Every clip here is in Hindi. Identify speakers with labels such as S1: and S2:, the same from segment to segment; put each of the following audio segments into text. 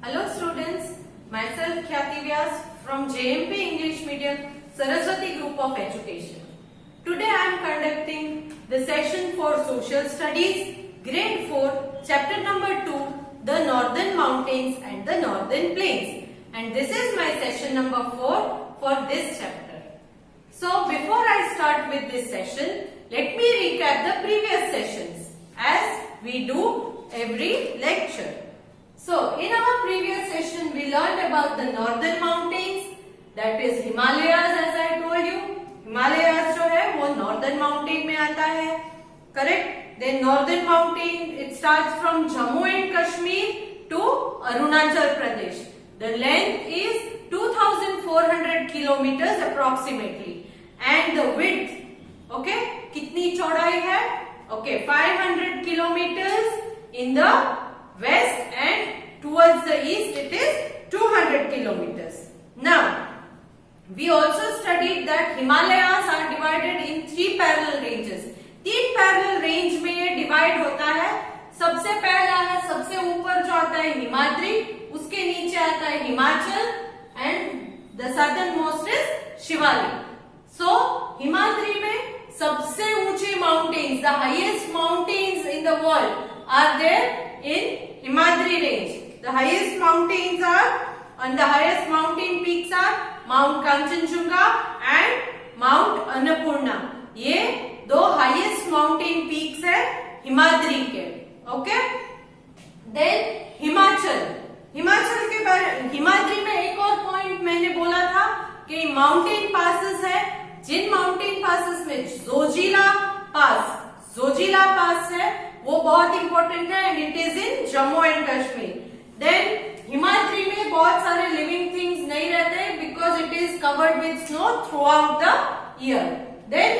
S1: Hello students, myself Khyati Vyas from JMP English Medium, Saraswati Group of Education. Today I am conducting the session for Social Studies, Grade 4, Chapter number 2, the Northern Mountains and the Northern Plains. And this is my session number 4 for this chapter. So before I start with this session, let me recap the previous sessions as we do every lecture. So in our previous session we learned about the northern mountains, that is Himalayas, as I told you. Himalayas जो है वो northern mountain में आता है, correct? Then northern mountain, it starts from Jammu and Kashmir to Arunachal Pradesh. The length is 2400 kilometers approximately and the width, okay, कितनी चौड़ाई है? Okay, 500 kilometers in the west and towards the east it is 200 kilometers. Now, we also studied that Himalayas are divided in 3 parallel ranges. 3 parallel range में ये divide होता है. सबसे पहला है, सबसे ऊपर जो आता है हिमाद्री, उसके नीचे आता है Himachal and the southernmost is Shivalik. So, Himadri में सबसे ऊंचे mountains, the highest mountains in the world are there in Himadri range. The highest mountains are, and the highest mountain peaks are Mount Kanchenjunga and Mount Annapurna. ये दो highest mountain peaks है हिमाद्री के. Okay? Then हिमाचल. हिमाचल के बारे, हिमाद्री में एक और पॉइंट मैंने बोला था कि माउंटेन पासेस है. जिन माउंटेन पासेस में जोजिला पास है वो बहुत इंपॉर्टेंट है and it is in Jammu and Kashmir. Then Himadri में बहुत सारे लिविंग थिंग्स नहीं रहते because it is covered with snow throughout the year. Then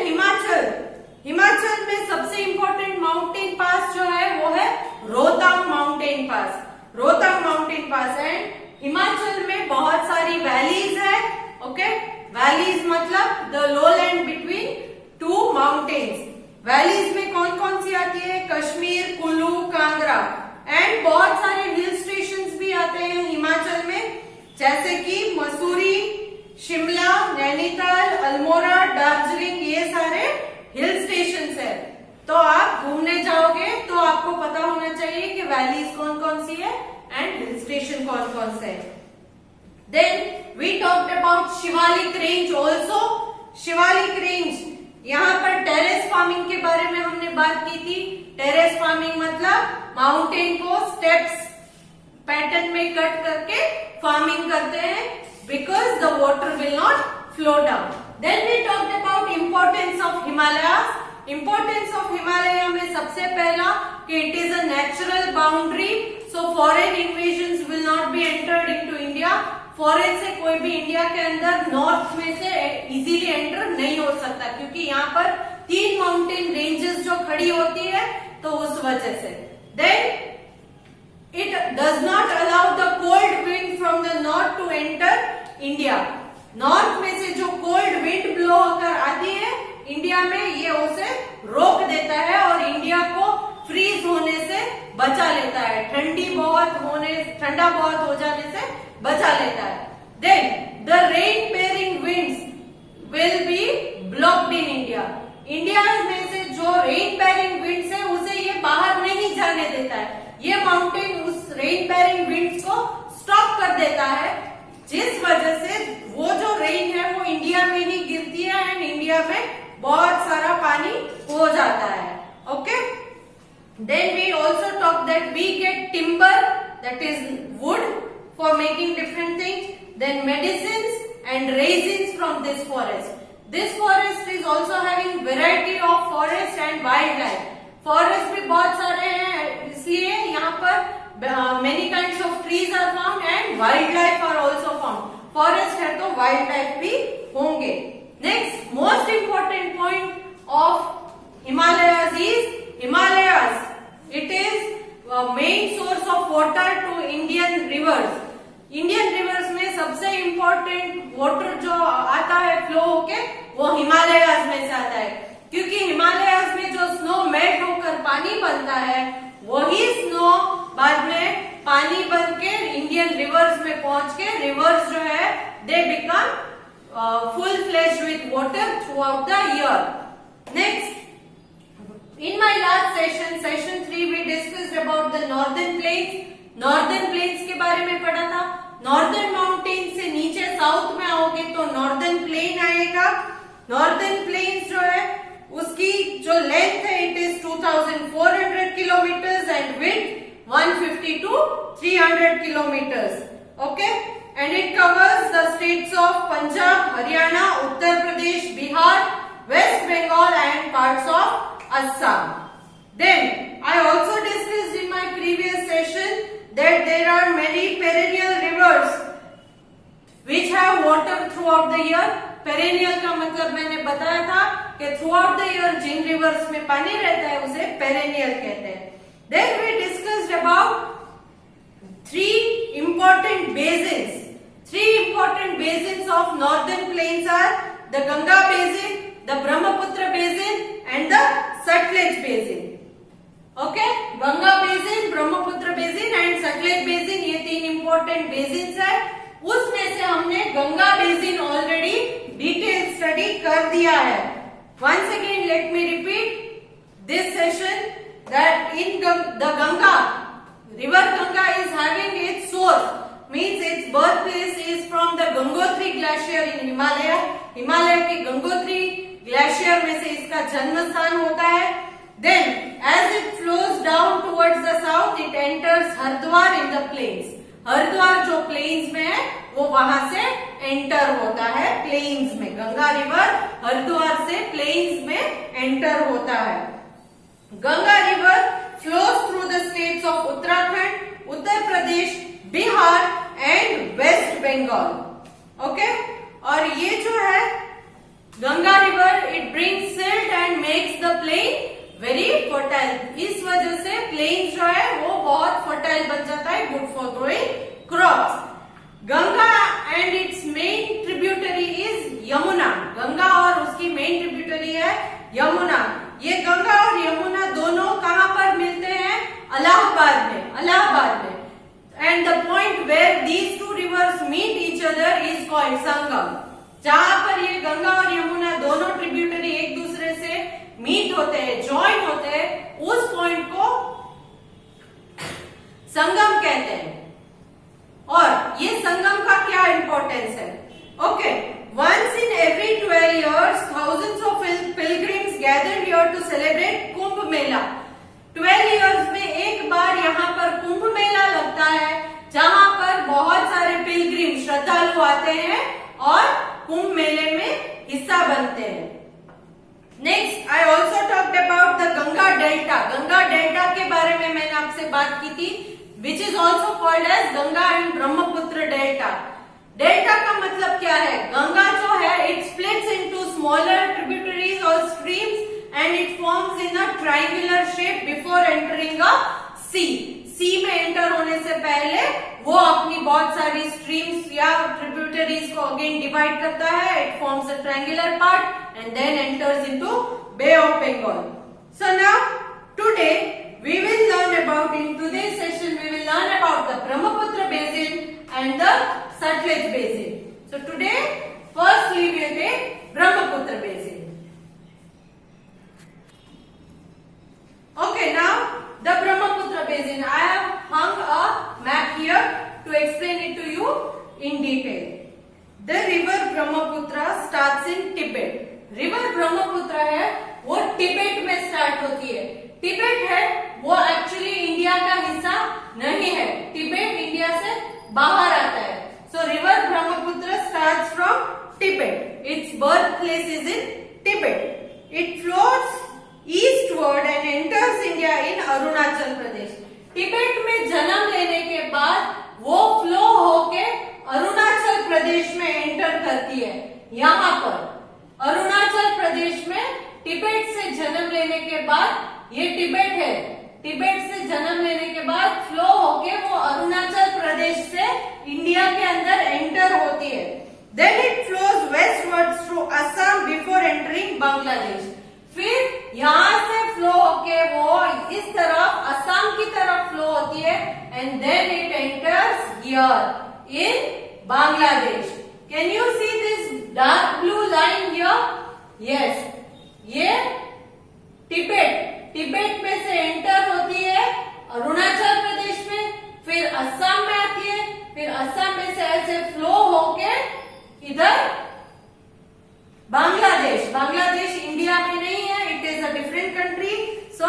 S1: Himachal में सबसे इंपॉर्टेंट माउंटेन पास जो है वो है Rohtang mountain pass and Himachal में बहुत सारी वैलीज है. ओके, वैलीज मतलब the lowland between two mountains. Valleys में कौन कौन सी आती है? कश्मीर, कुल्लू, कांगड़ा एंड बहुत सारे हिल स्टेशंस भी आते हैं हिमाचल में, जैसे कि मसूरी, शिमला, नैनीताल, अल्मोड़ा, दार्जिलिंग, ये सारे हिल स्टेशंस है. तो आप घूमने जाओगे तो आपको पता होना चाहिए कि वैलीज कौन कौन सी है एंड हिल स्टेशन कौन कौन से है. Then we talked about Shivalik range also. Shivalik range, यहाँ पर टेरेस फार्मिंग के बारे में हमने बात की थी. टेरेस फार्मिंग मतलब माउंटेन को स्टेप्स पैटर्न में कट करके फार्मिंग करते हैं because the water will not flow down. Then we talked about importance of Himalayas. Importance of Himalaya में सबसे पहला कि it is a natural boundary, so foreign invasions will not be entered into India. Foreign से कोई भी इंडिया के अंदर नॉर्थ में से इजीली एंटर नहीं हो सकता क्योंकि यहाँ पर 3 माउंटेन रेंजेस जो खड़ी होती है तो उस वजह से. Then it does not allow the cold wind from the north to enter India. North में से जो कोल्ड विंड ब्लो होकर आती है इंडिया में, ये उसे रोक देता है और इंडिया को फ्रीज होने से बचा लेता है, ठंडा बहुत हो जाने से बचा लेता है. Then the rain bearing winds will be blocked in India. India में से जो रेन बेयरिंग विंड्स है उसे ये बाहर नहीं जाने देता है. ये माउंटेन उस रेन बेयरिंग विंड्स को स्टॉप कर देता है, जिस वजह से वो जो रेन है वो इंडिया में ही गिरती है एंड इंडिया में बहुत सारा पानी हो जाता है. Okay, then we also talk that we get timber, that is wood for making different things, then medicines and resins from this forest. This forest is also having variety of forest and wildlife. Forest भी बहुत सारे हैं, इसलिए यहाँ पर many kinds of trees are found and wildlife are also found. Forest है तो wildlife भी होंगे. Next, most important point of Himalayas is Himalayas. It is main source of water to Indian rivers. Indian reverse में सबसे इम्पोर्टेंट वाटर जो आता है फ्लो होके वो हिमालयाज में से आता है क्योंकि हिमालयाज में जो स्नो मेल्ट होकर पानी बनता है वही स्नो बाद में पानी बन के इंडियन पहुंच के रिवर्स जो है they become full fleshed with water through out the year. Next, in my last session, session 3, we discussed about the northern plains. Northern plains के बारे में पढ़ा था. नॉर्दर्न माउंटेन से नीचे साउथ में आओगे तो नॉर्दर्न प्लेन आएगा. नॉर्दर्न प्लेन्स जो है उसकी जो लेंथ है it is 2400 kilometres and width 150 to 300 kilometers. Okay, and it covers the states of Punjab, Haryana, Uttar Pradesh, Bihar, West Bengal and parts of Assam. Then I also discussed in my previous session that there are many perennial rivers which have water throughout the year. Perennial का मतलब मैंने बताया था कि throughout the year Jin rivers में पानी रहता है उसे perennial कहते हैं. Then we discussed about three important basins. Three important basins of northern plains are the Ganga basin, the Brahmaputra basin and the Sutlej basin. Okay, Ganga basin, Brahmaputra basin and Sutlej basin, ये तीन इंपॉर्टेंट बेसिन्स है. उसमें से हमने Ganga basin already detail study कर दिया है. Once again let me repeat this session that in the Ganga river Ganga is having its source, means its birth place is from the Gangotri glacier in Himalaya. Himalaya के गंगोत्री ग्लेशियर में से इसका जन्म स्थान होता है. Then, as it flows down towards the south, it enters Hardwar in the plains. Haridwar जो प्लेन्स में है वो वहां से एंटर होता है प्लेन्स में. गंगा रिवर हरिद्वार से प्लेन्स में एंटर होता है. Ganga river flows through the states of Uttarakhand, Uttar Pradesh, Bihar and West Bengal. Okay? और ये जो है Ganga river it brings silt and makes the plain very fertile. इस वजह से प्लेन्स जो है वो बहुत फर्टाइल बन जाता है, good for growing crops. Ganga and it's main tributary is Yamuna. Ganga और उसकी मेन ट्रिब्यूटरी है यमुना. ये गंगा और यमुना दोनों कहां पर मिलते हैं? इलाहाबाद में. इलाहाबाद में. And the point where these two rivers meet each other is called Sangam. जहां पर ये गंगा और यमुना दोनों ट्रिब्यूटरी एक दूसरे से मीट होते हैं, ज्वाइन होते हैं, उस पॉइंट को संगम कहते हैं. और ये संगम का क्या इंपॉर्टेंस है? Okay, once in every 12 years thousands of pilgrims gather here to celebrate Kumbh Mela. 12 years में एक बार यहाँ पर कुंभ मेला लगता है जहां पर बहुत सारे पिलग्रिम श्रद्धालु आते हैं और कुंभ मेले में हिस्सा बनते हैं. Next, I also talked about the Ganga delta. Ganga delta के बारे में मैंने आपसे बात की थी, which is also called as Ganga and Brahmaputra delta. Delta का मतलब क्या है? गंगा जो है it splits into smaller tributaries और streams and it forms in a triangular shape before entering a sea. Sea में एंटर होने से पहले वो अपनी बहुत सारी स्ट्रीम्स या ट्रिब्यूटरीज को अगेन डिवाइड करता है. It forms a triangular part and then enters into Bay of Bengal. So now today we will learn about, in today's session we will learn about the Brahmaputra basin and the Sutlej basin. So today firstly we will take Brahmaputra basin. Okay, now the Brahmaputra basin. I have hung a map here to explain it to you in detail. The river Brahmaputra starts in Tibet. River Brahmaputra है वो तिब्बत में स्टार्ट होती है. तिब्बत है वो एक्चुअली इंडिया का हिस्सा नहीं है. तिब्बत इंडिया से बाहर आता है. So river Brahmaputra starts from Tibet. Its birth place is in Tibet. It flows eastward and enters India in Arunachal Pradesh. Tibet में जन्म लेने के बाद वो फ्लो होके अरुणाचल प्रदेश में एंटर करती है. यहाँ पर अरुणाचल प्रदेश में तिब्बत से जन्म लेने के बाद, ये तिब्बत है, तिब्बत से जन्म लेने के बाद फ्लो होके वो अरुणाचल प्रदेश से इंडिया के अंदर एंटर होती है. Then it flows westwards through Assam before entering Bangladesh. फिर यहाँ से फ्लो होके वो इस तरफ असम की तरफ फ्लो होती है and then it enters here in Bangladesh. Can you see this dark blue line here? Yes, ये तिब्बत में से एंटर होती है अरुणाचल प्रदेश में, फिर असम में आती है, फिर असम में से ऐसे फ्लो होके इधर बांग्लादेश इंडिया में नहीं है, it is a different country, so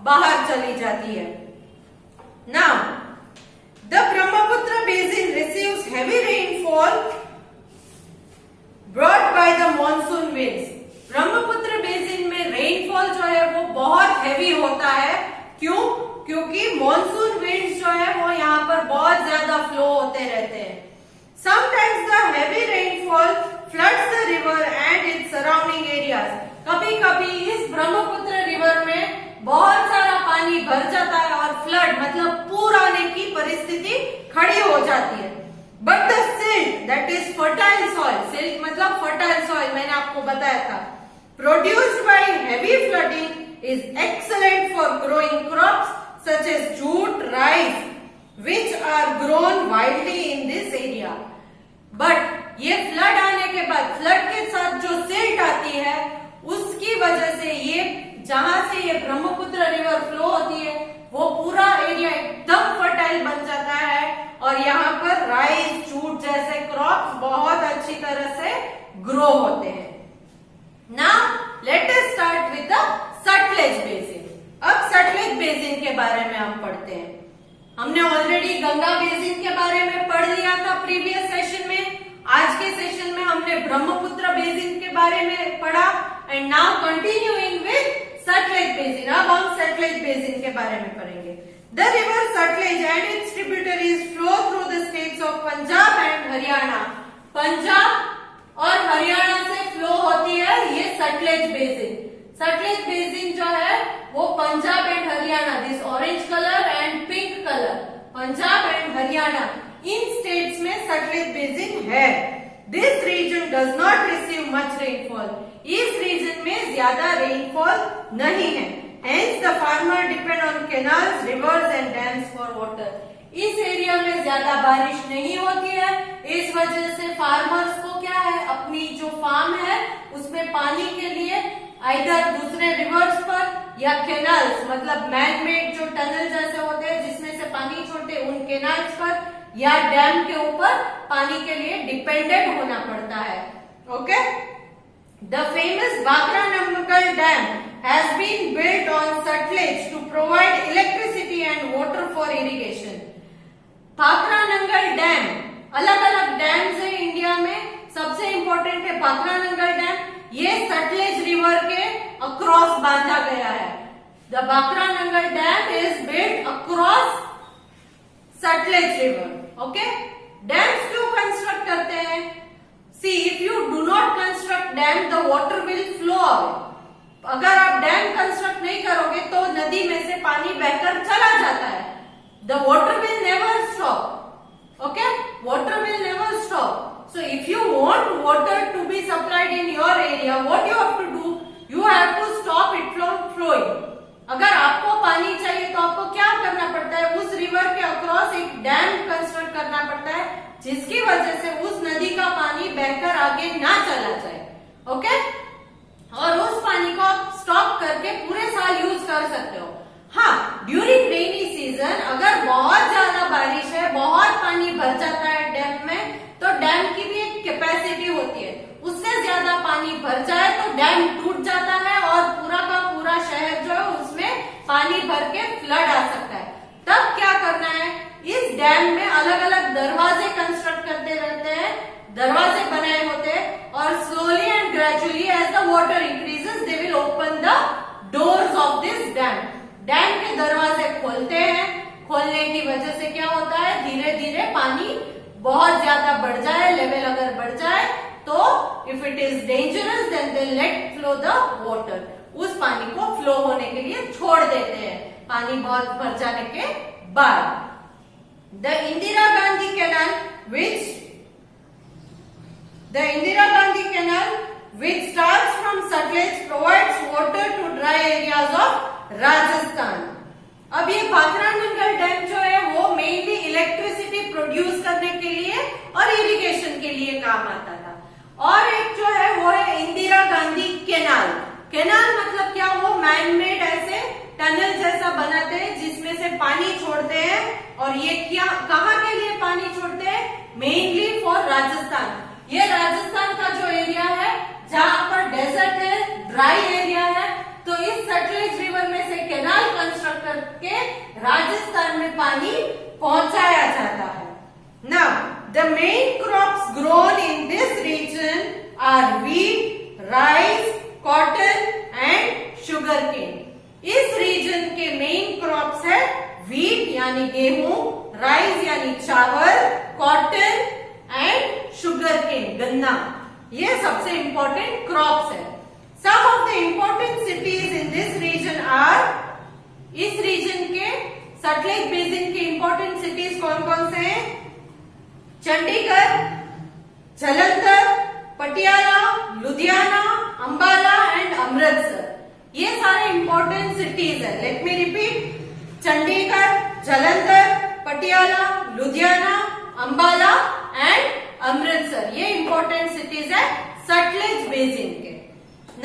S1: बाहर चली जाती है। Now the Brahmaputra basin receives heavy rainfall brought by the monsoon winds. Brahmaputra basin में रेनफॉल जो है वो बहुत हैवी होता है। क्यों? क्योंकि मॉनसून विंड्स जो है वो यहाँ पर बहुत ज्यादा फ्लो होते रहते हैं। Sometimes the heavy rainfall floods the river and its surrounding areas. कभी कभी इस ब्रह्मपुत्र रिवर में बहुत सारा पानी भर जाता है और फ्लड मतलब पूर आने की परिस्थिति खड़ी हो जाती है। But the silt that is fertile soil, silt मतलब फर्टाइल सॉइल, मैंने आपको बताया था, produced by heavy flooding is excellent for growing crops such as jute, rice, which are grown widely in this area. But ये फ्लड आने के बाद, फ्लड के साथ जो सिल्ट आती है उसकी वजह से ये जहां से ये ब्रह्मपुत्र रिवर फ्लो होती है वो पूरा एरिया एकदम फर्टाइल बन जाता है और यहाँ पर राइस, जूट जैसे क्रॉप्स बहुत अच्छी तरह से ग्रो होते हैं। Now let us start with the Sutlej basin. अब सतलेज बेसिन के बारे में हम पढ़ते हैं। हमने ऑलरेडी गंगा बेसिन के बारे में पढ़ लिया था प्रीवियस सेशन में। आज के सेशन में हमने ब्रह्मपुत्र बेसिन के बारे में पढ़ा and now continuing with Sutlej basin. अब हम सतलेज बेसिन के बारे में पढ़ेंगे। The river Sutlej and its tributaries flow through the states of Punjab and Haryana. Punjab और हरियाणा से फ्लो होती है ये सतलेज बेसिन। सतलेज बेसिन जो है वो Punjab and Haryana, this orange colour and pink colour, Punjab and Haryana इन स्टेट्स में सतलेज बेसिन है। This region does not receive much rainfall. इस रीजन में ज्यादा रेनफॉल नहीं है। Hence the farmer depend on canals, rivers and dams for water. इस एरिया में ज्यादा बारिश नहीं होती है, इस वजह से फार्मर्स को क्या है, अपनी जो फार्म है उसमें पानी के लिए आइदर दूसरे रिवर्स पर या कैनाल्स मतलब मैन मेड जो टनल जैसे होते हैं जिसमें से पानी छोड़ते उन कैनाल्स पर या डैम के ऊपर पानी के लिए डिपेंडेंट होना पड़ता है। Okay, the famous Bhakra Nangal dam has been built on Sutlej to provide electricity and water for irrigation. Bhakra Nangal dam, अलग अलग डैम्स है इंडिया में, सबसे इंपॉर्टेंट है भाखरा नंगल डैम। ये सतलेज रिवर के अक्रॉस बांधा गया है। The Bhakra Nangal dam is built across Sutlej river. Okay, dams क्यों कंस्ट्रक्ट करते हैं? See, if you do not construct dam the water will flow away. अगर आप डैम कंस्ट्रक्ट नहीं करोगे तो नदी में से पानी बहकर चला जाता है। The water will never stop. Okay, water will never stop. So if you want water to be supplied in your area, what you have to do? You have to stop it from flowing. अगर आपको पानी चाहिए तो आपको क्या करना पड़ता है? उस रिवर के अक्रॉस एक डैम कंस्ट्रक्ट करना पड़ता है जिसकी वजह से उस नदी का पानी बहकर आगे ना चला जाए। ओके, और उस पानी को आप स्टॉप करके पूरे साल यूज कर सकते हो। हाँ, ड्यूरिंग रेनी सीजन अगर बहुत ज्यादा बारिश है, बहुत पानी भर जाता है डैम में, तो डैम की भी एक कैपेसिटी होती है, उससे ज्यादा पानी भर जाए तो डैम टूट जाता है और पूरा का पूरा शहर जो है उसमें पानी भर के फ्लड आ सकता है। तब क्या करना है, इस डैम में अलग अलग दरवाजे कंस्ट्रक्ट करते रहते हैं, दरवाजे बनाए होते हैं और slowly and gradually as the water increases they will open the doors of this dam. Dam के दरवाजे खोलते हैं, खोलने की वजह से क्या होता है, धीरे धीरे पानी बहुत ज्यादा बढ़ जाए, लेवल अगर बढ़ जाए तो if it is dangerous then they let flow the water. उस पानी को फ्लो होने के लिए छोड़ देते हैं पानी बहुत भर जाने के बाद। The Indira Gandhi canal which starts from Sutlej provides water to dry areas of Rajasthan। अब ये भाखरा नंगल डैम जो है वो मेनली इलेक्ट्रिसिटी प्रोड्यूस करने के लिए काम आता था। और एक जो है वो है इंदिरा गांधी कैनाल। कैनाल मतलब क्या, वो मैन मेड ऐसे टनल जैसा बनाते हैं जिसमें से पानी छोड़ते हैं। और ये क्या, कहाँ के लिए पानी छोड़ते हैं? Mainly for Rajasthan. ये राजस्थान का जो एरिया है जहाँ पर डेजर्ट है, ड्राई एरिया है, तो इस सतलुज रिवर में से कैनाल कंस्ट्रक्ट करके राजस्थान में पानी पहुंचाया जाता है। Now, the main crops grown in this region are wheat, rice, cotton and sugarcane. इस रीजन के मेन क्रॉप्स है व्हीट यानी गेहूं, राइस यानी चावल, कॉटन एंड शुगरकेन गन्ना। ये सबसे इंपॉर्टेंट क्रॉप्स है। Some of the important cities in this region are, इस रीजन के सतलुज बेसिन के इंपॉर्टेंट सिटीज कौन कौन से हैं? चंडीगढ़, जालंधर, पटियाला, लुधियाना, अंबाला एंड अमृतसर। ये सारे इंपॉर्टेंट सिटीज है। Let me repeat, Chandigarh, Jalandhar, Patiala, Ludhiana, Ambala and Amritsar, ये इंपॉर्टेंट सिटीज है सतलुज बेसिन के।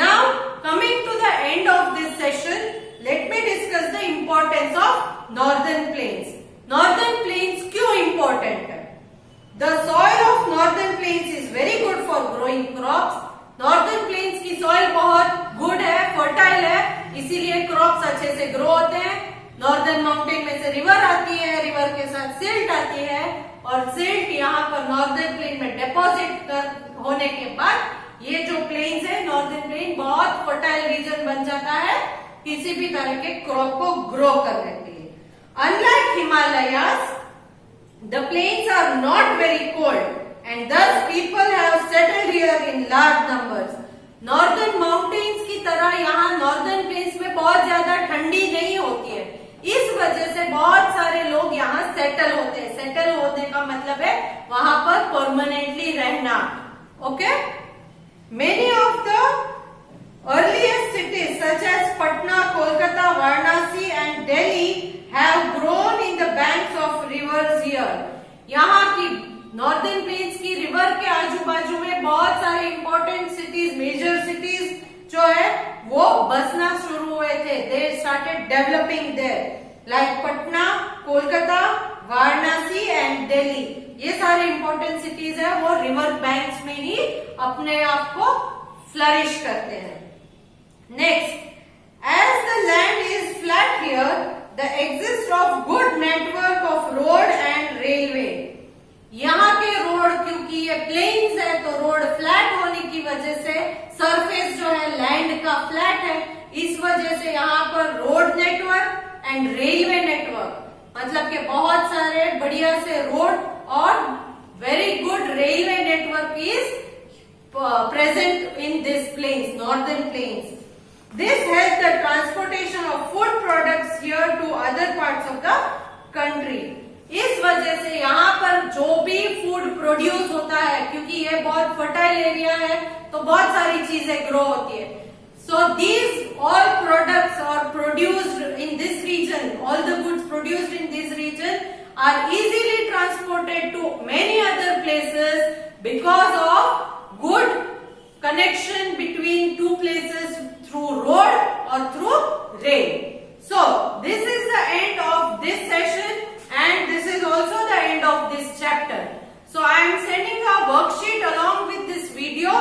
S1: Now coming to the end of this session, let me discuss the importance of northern planes. Northern planes क्यों इंपॉर्टेंट है? The soil of northern plains is very good for growing crops. Northern plains की soil बहुत good है, fertile है, इसीलिए crops अच्छे से grow होते हैं। Northern mountain में से river आती है, river के साथ silt आती है, और silt यहाँ पर northern plain में deposit होने के बाद ये जो plains है, northern plain बहुत fertile region बन जाता है किसी भी तरह के crop को grow करने के लिए। Unlike Himalayas, the plains are not very cold and thus people have settled here in large numbers. Northern mountains की तरह यहाँ northern plains में बहुत ज्यादा ठंडी नहीं होती है, इस वजह से बहुत सारे लोग यहाँ सेटल होते हैं। सेटल होने का मतलब है वहां पर परमानेंटली रहना। Okay, many of the earliest cities such as Patna, Kolkata, Varanasi and Delhi have grown in the banks of rivers here. यहाँ की नॉर्दर्न प्लेन्स की रिवर के आजू बाजू में बहुत सारे इंपॉर्टेंट सिटीज, मेजर सिटीज जो है वो बसना शुरू हुए थे। They started developing there, like Patna, Kolkata, Varanasi and Delhi. ये सारे इंपॉर्टेंट सिटीज है, वो रिवर बैंक्स में ही अपने आप को फ्लरिश करते हैं। Next, as the land is flat here, the exist of good network of road and railway. यहाँ के रोड, क्योंकि ये प्लेन्स है तो रोड फ्लैट होने की वजह से सरफेस जो है लैंड का फ्लैट है, इस वजह से यहाँ पर road network and railway network, मतलब कि बहुत सारे बढ़िया से रोड और very good railway network is present in this plains, northern plains. This helps the transportation of food products here to other parts of the country. इस वजह से यहाँ पर जो भी फूड प्रोड्यूस होता है, क्योंकि ये बहुत फर्टाइल एरिया है तो बहुत सारी चीजें ग्रो होती है. So these all products are produced in this region, all the goods produced in this region are easily transported to many other places because of good connection between two places through road or through rail. So this is the end of this session and this is also the end of this chapter. So I am sending a worksheet along with this video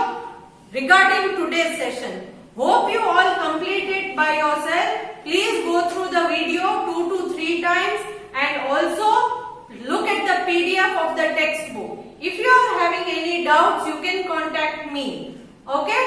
S1: regarding today's session. Hope you all complete it by yourself. Please go through the video 2 to 3 times and also look at the PDF of the textbook. If you are having any doubts, you can contact me. Okay?